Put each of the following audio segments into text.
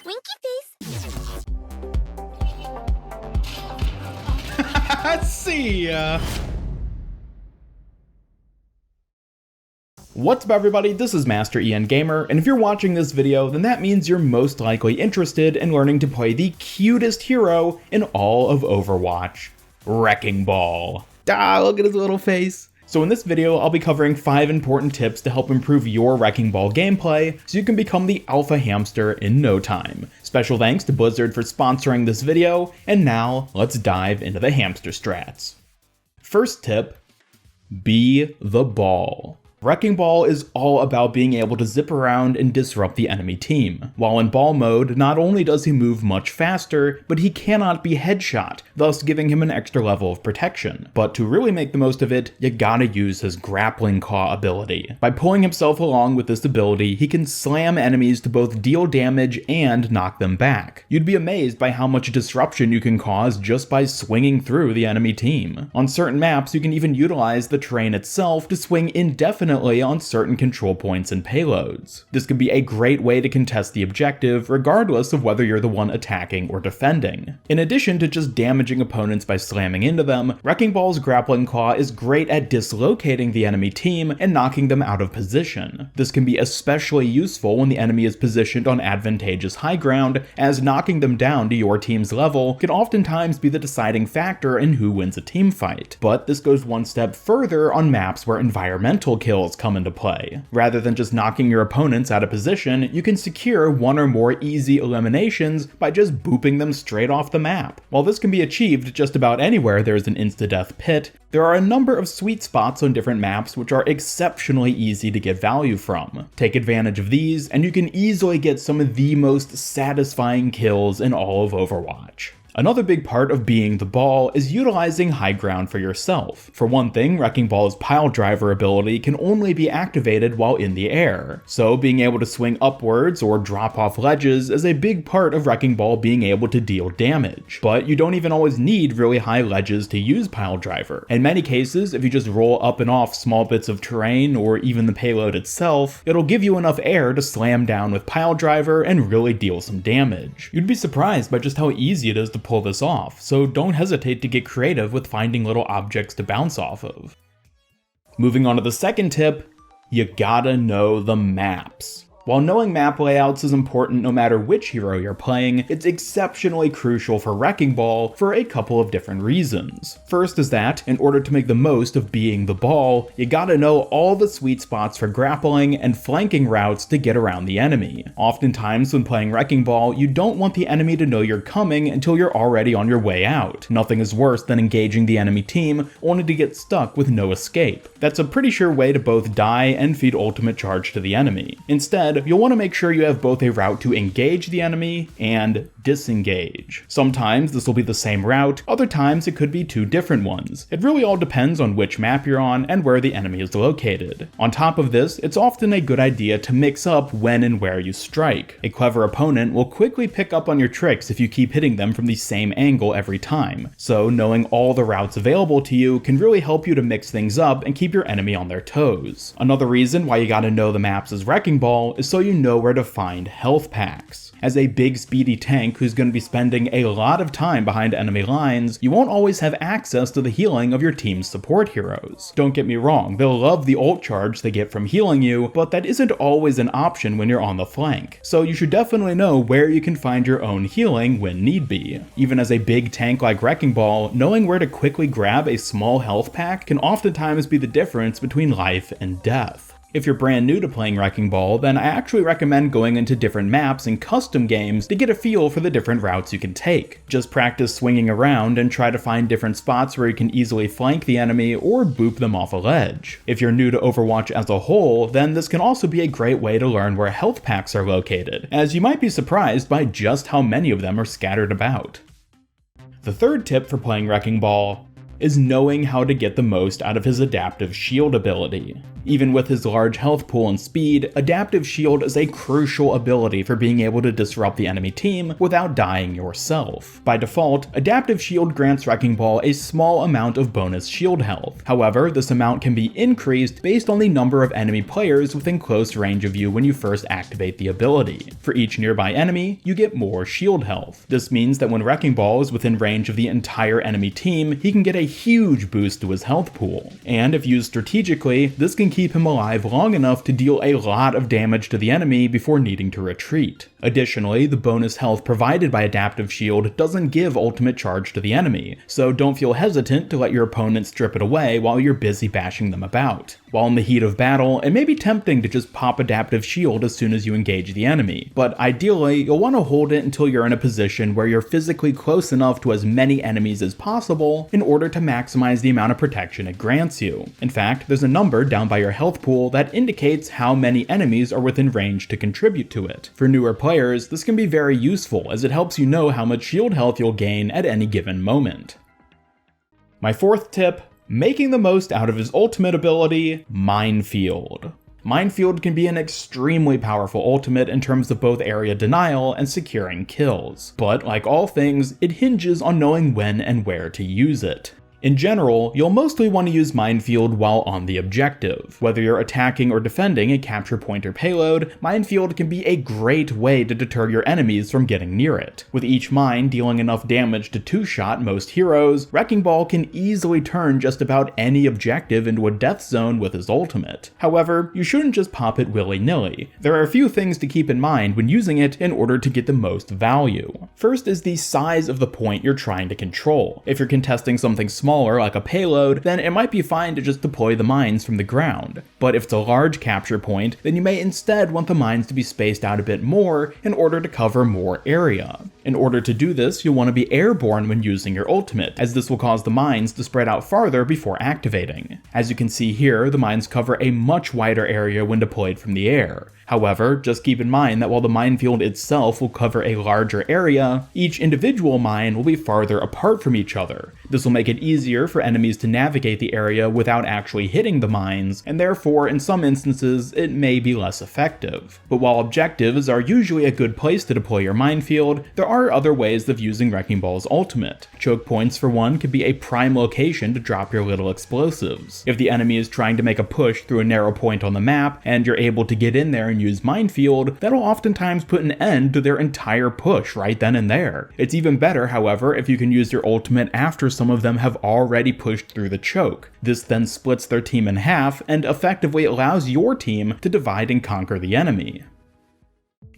Winky face. See ya! What's up everybody, this is Master EN Gamer, and if you're watching this video, then that means you're most likely interested in learning to play the cutest hero in all of Overwatch, Wrecking Ball. Ah, look at his little face. So in this video, I'll be covering 5 important tips to help improve your Wrecking Ball gameplay so you can become the alpha hamster in no time. Special thanks to Blizzard for sponsoring this video, and now let's dive into the hamster strats. First tip, be the ball. Wrecking Ball is all about being able to zip around and disrupt the enemy team. While in ball mode, not only does he move much faster, but he cannot be headshot, thus giving him an extra level of protection. But to really make the most of it, you gotta use his grappling claw ability. By pulling himself along with this ability, he can slam enemies to both deal damage and knock them back. You'd be amazed by how much disruption you can cause just by swinging through the enemy team. On certain maps, you can even utilize the terrain itself to swing indefinitely on certain control points and payloads. This could be a great way to contest the objective, regardless of whether you're the one attacking or defending. In addition to just damaging opponents by slamming into them, Wrecking Ball's grappling claw is great at dislocating the enemy team and knocking them out of position. This can be especially useful when the enemy is positioned on advantageous high ground, as knocking them down to your team's level can oftentimes be the deciding factor in who wins a team fight. But this goes one step further on maps where environmental kills come into play. Rather than just knocking your opponents out of position, you can secure one or more easy eliminations by just booping them straight off the map. While this can be achieved just about anywhere there is an insta-death pit, there are a number of sweet spots on different maps which are exceptionally easy to get value from. Take advantage of these, and you can easily get some of the most satisfying kills in all of Overwatch. Another big part of being the ball is utilizing high ground for yourself. For one thing, Wrecking Ball's pile driver ability can only be activated while in the air, so being able to swing upwards or drop off ledges is a big part of Wrecking Ball being able to deal damage. But you don't even always need really high ledges to use pile driver. In many cases, if you just roll up and off small bits of terrain or even the payload itself, it'll give you enough air to slam down with pile driver and really deal some damage. You'd be surprised by just how easy it is to pull this off, so don't hesitate to get creative with finding little objects to bounce off of. Moving on to the second tip, you gotta know the maps. While knowing map layouts is important no matter which hero you're playing, it's exceptionally crucial for Wrecking Ball for a couple of different reasons. First is that, in order to make the most of being the ball, you gotta know all the sweet spots for grappling and flanking routes to get around the enemy. Oftentimes when playing Wrecking Ball, you don't want the enemy to know you're coming until you're already on your way out. Nothing is worse than engaging the enemy team only to get stuck with no escape. That's a pretty sure way to both die and feed ultimate charge to the enemy. Instead, you'll want to make sure you have both a route to engage the enemy and disengage. Sometimes this will be the same route, other times it could be two different ones. It really all depends on which map you're on and where the enemy is located. On top of this, it's often a good idea to mix up when and where you strike. A clever opponent will quickly pick up on your tricks if you keep hitting them from the same angle every time, so knowing all the routes available to you can really help you to mix things up and keep your enemy on their toes. Another reason why you gotta know the maps as Wrecking Ball is so you know where to find health packs. As a big speedy tank who's going to be spending a lot of time behind enemy lines, you won't always have access to the healing of your team's support heroes. Don't get me wrong, they'll love the ult charge they get from healing you, but that isn't always an option when you're on the flank. So you should definitely know where you can find your own healing when need be. Even as a big tank like Wrecking Ball, knowing where to quickly grab a small health pack can oftentimes be the difference between life and death. If you're brand new to playing Wrecking Ball, then I actually recommend going into different maps and custom games to get a feel for the different routes you can take. Just practice swinging around and try to find different spots where you can easily flank the enemy or boop them off a ledge. If you're new to Overwatch as a whole, then this can also be a great way to learn where health packs are located, as you might be surprised by just how many of them are scattered about. The third tip for playing Wrecking Ball is knowing how to get the most out of his adaptive shield ability. Even with his large health pool and speed, Adaptive Shield is a crucial ability for being able to disrupt the enemy team without dying yourself. By default, Adaptive Shield grants Wrecking Ball a small amount of bonus shield health. However, this amount can be increased based on the number of enemy players within close range of you when you first activate the ability. For each nearby enemy, you get more shield health. This means that when Wrecking Ball is within range of the entire enemy team, he can get a huge boost to his health pool. And if used strategically, this can keep him alive long enough to deal a lot of damage to the enemy before needing to retreat. Additionally, the bonus health provided by Adaptive Shield doesn't give ultimate charge to the enemy, so don't feel hesitant to let your opponent strip it away while you're busy bashing them about. While in the heat of battle, it may be tempting to just pop Adaptive Shield as soon as you engage the enemy, but ideally, you'll want to hold it until you're in a position where you're physically close enough to as many enemies as possible in order to maximize the amount of protection it grants you. In fact, there's a number down by your health pool that indicates how many enemies are within range to contribute to it. For newer players, this can be very useful as it helps you know how much shield health you'll gain at any given moment. My fourth tip: making the most out of his ultimate ability, Minefield. Minefield can be an extremely powerful ultimate in terms of both area denial and securing kills, but like all things, it hinges on knowing when and where to use it. In general, you'll mostly want to use Minefield while on the objective. Whether you're attacking or defending a capture point or payload, Minefield can be a great way to deter your enemies from getting near it. With each mine dealing enough damage to two-shot most heroes, Wrecking Ball can easily turn just about any objective into a death zone with his ultimate. However, you shouldn't just pop it willy-nilly. There are a few things to keep in mind when using it in order to get the most value. First is the size of the point you're trying to control. If you're contesting something smaller like a payload, then it might be fine to just deploy the mines from the ground. But if it's a large capture point, then you may instead want the mines to be spaced out a bit more in order to cover more area. In order to do this, you'll want to be airborne when using your ultimate, as this will cause the mines to spread out farther before activating. As you can see here, the mines cover a much wider area when deployed from the air. However, just keep in mind that while the minefield itself will cover a larger area, each individual mine will be farther apart from each other. This will make it easier for enemies to navigate the area without actually hitting the mines, and therefore in some instances it may be less effective. But while objectives are usually a good place to deploy your minefield, there are other ways of using Wrecking Ball's ultimate. Choke points for one could be a prime location to drop your little explosives. If the enemy is trying to make a push through a narrow point on the map, and you're able to get in there and use Minefield, that'll oftentimes put an end to their entire push right then and there. It's even better, however, if you can use your ultimate after some of them have already pushed through the choke. This then splits their team in half and effectively allows your team to divide and conquer the enemy.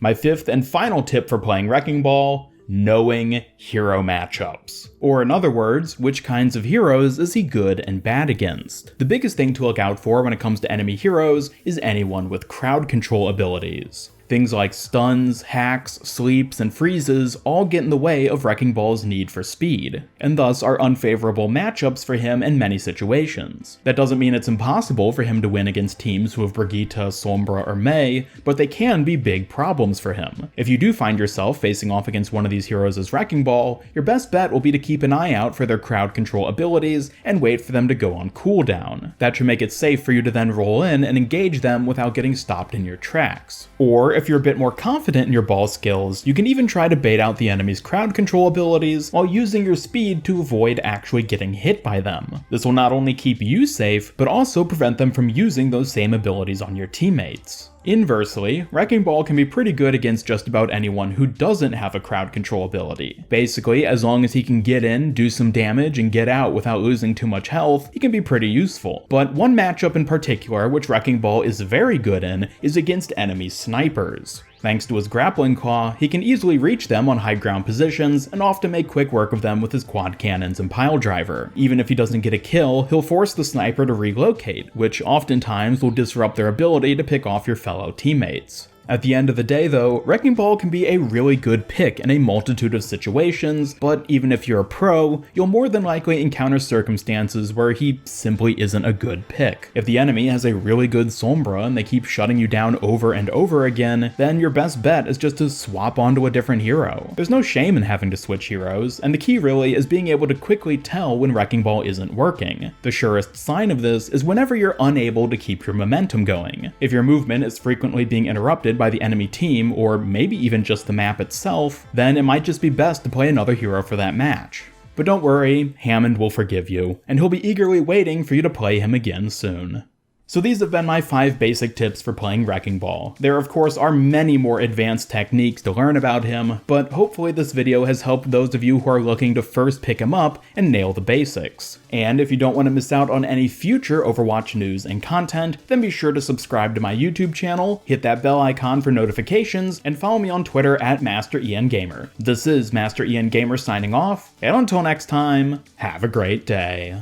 My fifth and final tip for playing Wrecking Ball: knowing hero matchups. Or in other words, which kinds of heroes is he good and bad against? The biggest thing to look out for when it comes to enemy heroes is anyone with crowd control abilities. Things like stuns, hacks, sleeps, and freezes all get in the way of Wrecking Ball's need for speed, and thus are unfavorable matchups for him in many situations. That doesn't mean it's impossible for him to win against teams who have Brigitte, Sombra, or Mei, but they can be big problems for him. If you do find yourself facing off against one of these heroes as Wrecking Ball, your best bet will be to keep an eye out for their crowd control abilities and wait for them to go on cooldown. That should make it safe for you to then roll in and engage them without getting stopped in your tracks. Or if you're a bit more confident in your ball skills, you can even try to bait out the enemy's crowd control abilities while using your speed to avoid actually getting hit by them. This will not only keep you safe, but also prevent them from using those same abilities on your teammates. Inversely, Wrecking Ball can be pretty good against just about anyone who doesn't have a crowd control ability. Basically, as long as he can get in, do some damage, and get out without losing too much health, he can be pretty useful. But one matchup in particular which Wrecking Ball is very good in is against enemy snipers. Thanks to his grappling claw, he can easily reach them on high ground positions and often make quick work of them with his quad cannons and pile driver. Even if he doesn't get a kill, he'll force the sniper to relocate, which oftentimes will disrupt their ability to pick off your fellow teammates. At the end of the day though, Wrecking Ball can be a really good pick in a multitude of situations, but even if you're a pro, you'll more than likely encounter circumstances where he simply isn't a good pick. If the enemy has a really good Sombra and they keep shutting you down over and over again, then your best bet is just to swap onto a different hero. There's no shame in having to switch heroes, and the key really is being able to quickly tell when Wrecking Ball isn't working. The surest sign of this is whenever you're unable to keep your momentum going. If your movement is frequently being interrupted by the enemy team, or maybe even just the map itself, then it might just be best to play another hero for that match. But don't worry, Hammond will forgive you, and he'll be eagerly waiting for you to play him again soon. So these have been my 5 basic tips for playing Wrecking Ball. There of course are many more advanced techniques to learn about him, but hopefully this video has helped those of you who are looking to first pick him up and nail the basics. And if you don't want to miss out on any future Overwatch news and content, then be sure to subscribe to my YouTube channel, hit that bell icon for notifications, and follow me on Twitter at MasterIanGamer. This is Master Ian Gamer signing off, and until next time, have a great day.